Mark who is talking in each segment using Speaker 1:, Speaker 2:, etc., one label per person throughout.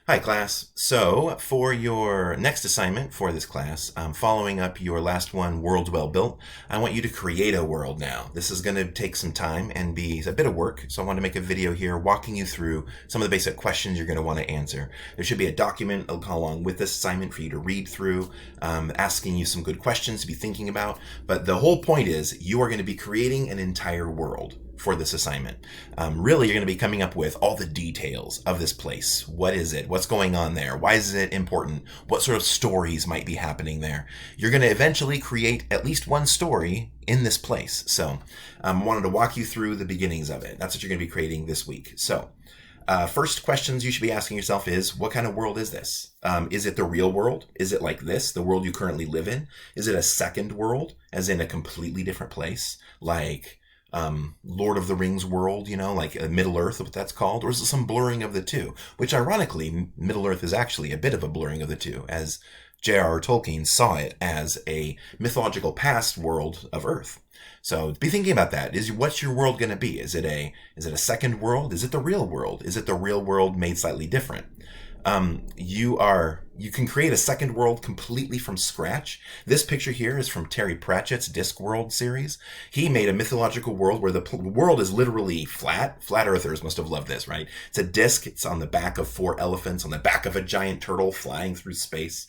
Speaker 1: Hi, class. So, for your next assignment for this class, following up your last one, World Well Built, I want you to create a world now. This is going to take some time and be a bit of work, so I want to make a video here walking you through some of the basic questions you're going to want to answer. There should be a document along with this assignment for you to read through, asking you some good questions to be thinking about, but the whole point is you are going to be creating an entire world for this assignment. Really, you're going to be coming up with all the details of this place. What is it? What's going on there? Why is it important? What sort of stories might be happening there? You're going to eventually create at least one story in this place. So I wanted to walk you through the beginnings of it. That's what you're going to be creating this week. So first questions you should be asking yourself is, what kind of world is this? Is it the real world? Is it like this, the world you currently live in? Is it a second world, as in a completely different place? Like Lord of the Rings world, like Middle Earth, what that's called, or is it some blurring of the two? Which ironically, Middle Earth is actually a bit of a blurring of the two, as J.R.R. Tolkien saw it as a mythological past world of Earth. So be thinking about that. What's your world going to be? Is it a second world? Is it the real world? Is it the real world made slightly different? You can create a second world completely from scratch. This picture here is from Terry Pratchett's Discworld series. He made a mythological world where the world is literally flat. Flat earthers must have loved this, right? It's a disc. It's on the back of 4 elephants, on the back of a giant turtle flying through space.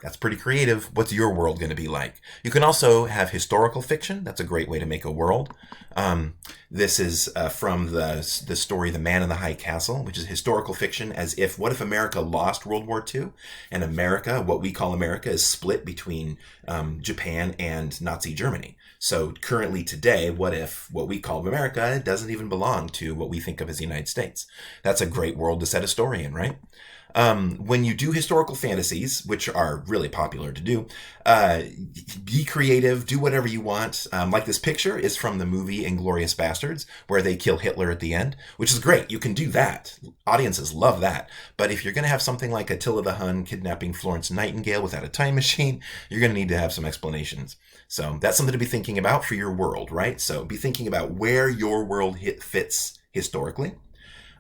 Speaker 1: That's pretty creative. What's your world going to be like? You can also have historical fiction. That's a great way to make a world. This is from the story The Man in the High Castle, which is historical fiction, as if, what if America lost World War II? And America, what we call America, is split between Japan and Nazi Germany. So currently today, what if what we call America doesn't even belong to what we think of as the United States? That's a great world to set a story in, right? When you do historical fantasies, which are really popular to do, be creative, do whatever you want. Like this picture is from the movie Inglourious Bastards, where they kill Hitler at the end, which is great. You can do that. Audiences love that. But if you're going to have something like Attila the Hun kidnapping Florence Nightingale without a time machine, you're going to need to have some explanations. So that's something to be thinking about for your world, right? So be thinking about where your world fits historically.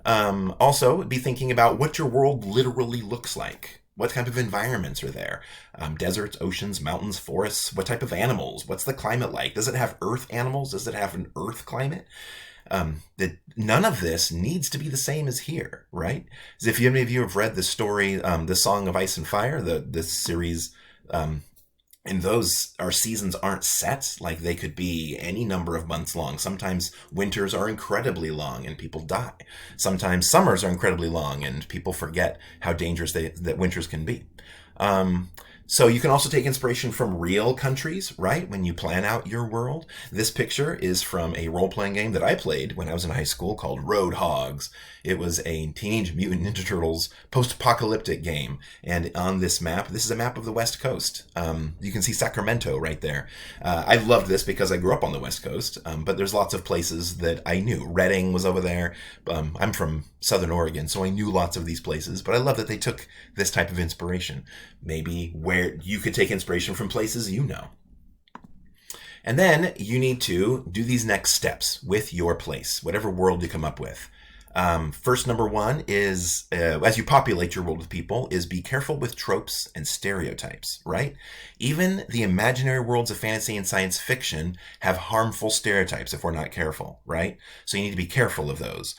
Speaker 1: Also, be thinking about what your world literally looks like. What type of environments are there? Deserts, oceans, mountains, forests. What type of animals? What's the climate like? Does it have earth animals? Does it have an earth climate? None of this needs to be the same as here, right? As if any of you have read the story, The Song of Ice and Fire, this series, and those, our seasons aren't set. Like, they could be any number of months long. Sometimes winters are incredibly long and people die. Sometimes summers are incredibly long and people forget how dangerous that winters can be. So you can also take inspiration from real countries, right? When you plan out your world. This picture is from a role-playing game that I played when I was in high school called Roadhogs. It was a Teenage Mutant Ninja Turtles post-apocalyptic game. And on this map, this is a map of the West Coast. You can see Sacramento right there. I loved this because I grew up on the West Coast, but there's lots of places that I knew. Reading was over there. I'm from Southern Oregon, so I knew lots of these places, but I love that they took this type of inspiration. Maybe where you could take inspiration from places you know. And then you need to do these next steps with your place, whatever world you come up with. First, number one is, as you populate your world with people, is be careful with tropes and stereotypes, right? Even the imaginary worlds of fantasy and science fiction have harmful stereotypes if we're not careful, right? So you need to be careful of those.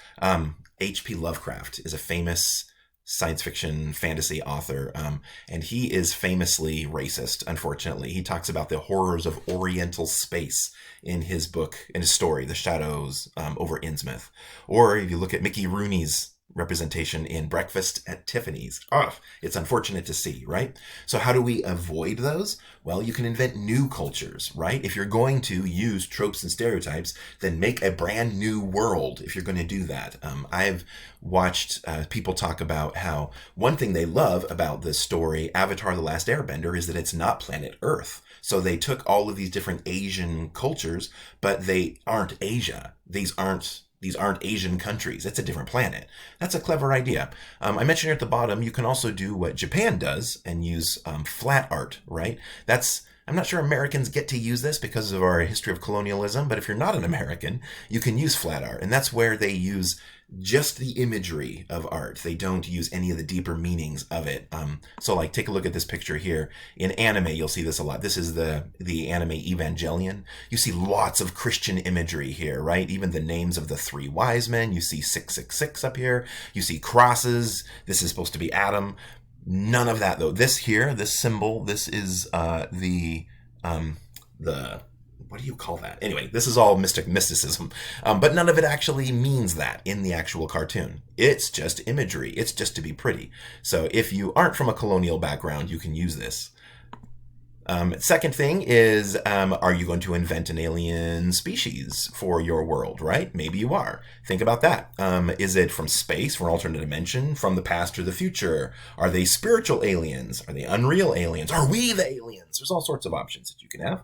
Speaker 1: H.P. Lovecraft is a famous science fiction fantasy author, and he is famously racist, unfortunately. He talks about the horrors of Oriental space in his book, in his story, The Shadows over Innsmouth. Or if you look at Mickey Rooney's representation in Breakfast at Tiffany's. It's unfortunate to see, right? So how do we avoid those? Well, you can invent new cultures, right? If you're going to use tropes and stereotypes, then make a brand new world if you're going to do that. I've watched people talk about how one thing they love about this story, Avatar: The Last Airbender, is that it's not planet Earth. So they took all of these different Asian cultures, but they aren't Asia. These aren't Asian countries. It's a different planet. That's a clever idea. I mentioned here at the bottom, you can also do what Japan does and use flat art, right? I'm not sure Americans get to use this because of our history of colonialism, but if you're not an American, you can use flat art. And that's where they use just the imagery of art. They don't use any of the deeper meanings of it. So like, take a look at this picture here. In anime, you'll see this a lot. This is the anime Evangelion. You see lots of Christian imagery here, right? Even the names of the three wise men. You see 666 up here. You see crosses. This is supposed to be Adam. None of that though. This here, this symbol, this is the what do you call that? Anyway, this is all mysticism, but none of it actually means that in the actual cartoon. It's just imagery. It's just to be pretty. So if you aren't from a colonial background, you can use this. Second thing is, are you going to invent an alien species for your world, right? Maybe you are. Think about that. Is it from space, from an alternate dimension, from the past or the future? Are they spiritual aliens? Are they unreal aliens? Are we the aliens? There's all sorts of options that you can have.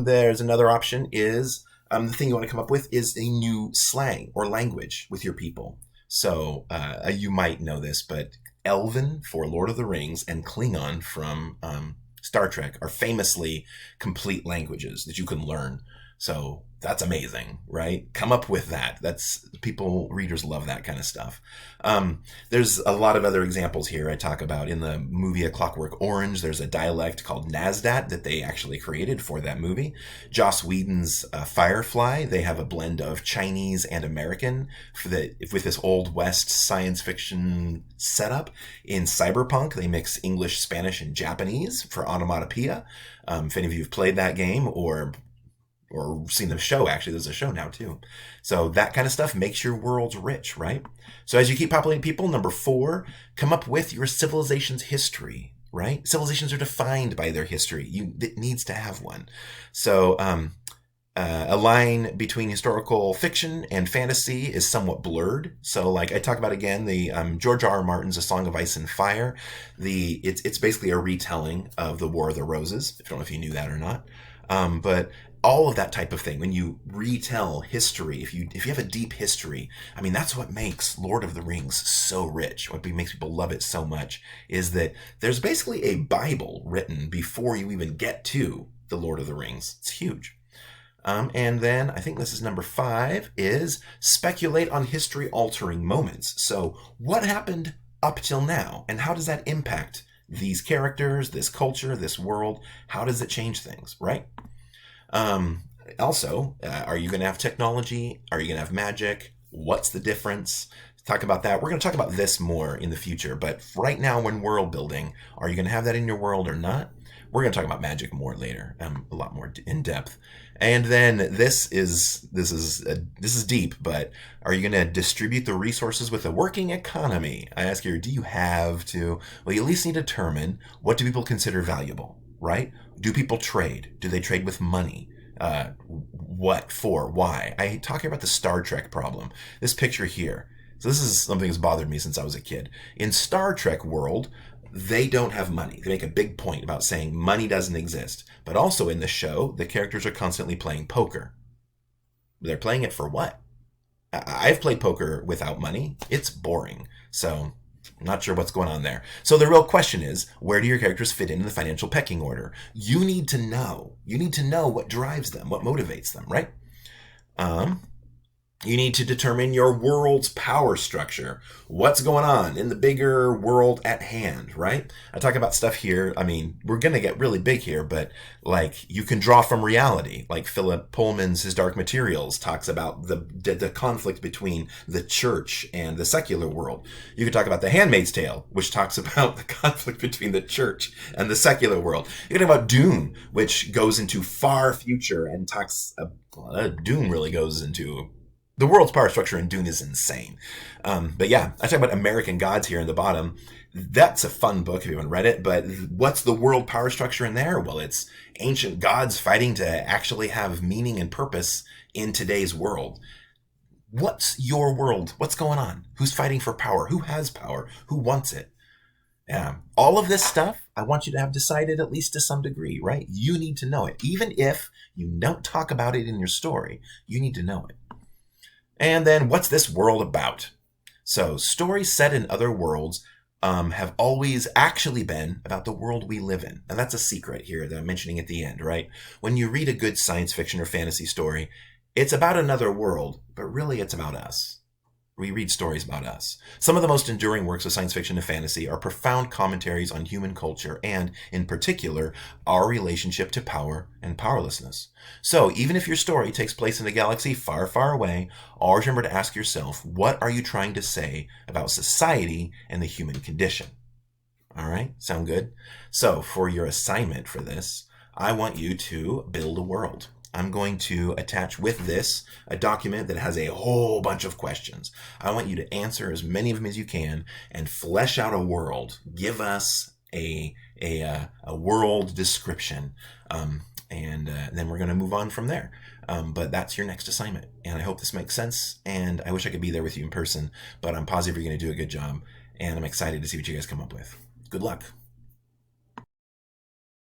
Speaker 1: There's another option is, the thing you want to come up with is a new slang or language with your people. So you might know this, but Elven for Lord of the Rings and Klingon from Star Trek are famously complete languages that you can learn. So that's amazing, right? Come up with that. Readers love that kind of stuff. There's a lot of other examples here I talk about. In the movie A Clockwork Orange, there's a dialect called Nasdat that they actually created for that movie. Joss Whedon's Firefly, they have a blend of Chinese and American with this Old West science fiction setup. In Cyberpunk, they mix English, Spanish, and Japanese for onomatopoeia. If any of you have played that game or seen the show, actually, there's a show now too. So that kind of stuff makes your worlds rich, right? So as you keep populating people, number 4, come up with your civilization's history, right? Civilizations are defined by their history. It needs to have one. So a line between historical fiction and fantasy is somewhat blurred. So like I talk about again, the George R. R. Martin's A Song of Ice and Fire. It's basically a retelling of the War of the Roses. I don't know if you knew that or not. But all of that type of thing, when you retell history, if you have a deep history, I mean, that's what makes Lord of the Rings so rich. What makes people love it so much is that there's basically a Bible written before you even get to the Lord of the Rings. It's huge. And then I think this is number 5 is speculate on history-altering moments. So what happened up till now, and how does that impact these characters, this culture, this world? How does it change things, right? Also, are you going to have technology? Are you going to have magic? What's the difference? Talk about that. We're going to talk about this more in the future, but right now when world building, are you going to have that in your world or not? We're going to talk about magic more later, a lot more in depth. And then this is deep, but are you going to distribute the resources with a working economy? I ask you, do you have to? Well, you at least need to determine, what do people consider valuable, right? Do people trade? Do they trade with money? What for? Why? I talk about the Star Trek problem. This picture here. So this is something that's bothered me since I was a kid. In Star Trek world, they don't have money. They make a big point about saying money doesn't exist. But also in the show, the characters are constantly playing poker. They're playing it for what? I've played poker without money. It's boring. So I'm not sure what's going on there. So the real question is, where do your characters fit in the financial pecking order? You need to know. You need to know what drives them, what motivates them, right? You need to determine your world's power structure. What's going on in the bigger world at hand, right? I talk about stuff here. I mean, we're going to get really big here, but like you can draw from reality. Like Philip Pullman's His Dark Materials talks about the conflict between the church and the secular world. You can talk about The Handmaid's Tale, which talks about the conflict between the church and the secular world. You can talk about Dune, which goes into far future and talks, Dune really goes into the world's power structure in Dune is insane. But yeah, I talk about American Gods here in the bottom. That's a fun book if you haven't read it, but what's the world power structure in there? Well, it's ancient gods fighting to actually have meaning and purpose in today's world. What's your world? What's going on? Who's fighting for power? Who has power? Who wants it? Yeah. All of this stuff, I want you to have decided at least to some degree, right? You need to know it. Even if you don't talk about it in your story, you need to know it. And then, what's this world about? So, stories set in other worlds have always actually been about the world we live in. And that's a secret here that I'm mentioning at the end, right? When you read a good science fiction or fantasy story, it's about another world, but really it's about us. We read stories about us. Some of the most enduring works of science fiction and fantasy are profound commentaries on human culture and, in particular, our relationship to power and powerlessness. So, even if your story takes place in a galaxy far, far away, always remember to ask yourself, what are you trying to say about society and the human condition? All right, sound good? So, for your assignment for this, I want you to build a world. I'm going to attach with this a document that has a whole bunch of questions. I want you to answer as many of them as you can and flesh out a world. Give us a world description, and then we're going to move on from there. But that's your next assignment, and I hope this makes sense. And I wish I could be there with you in person, but I'm positive you're going to do a good job, and I'm excited to see what you guys come up with. Good luck.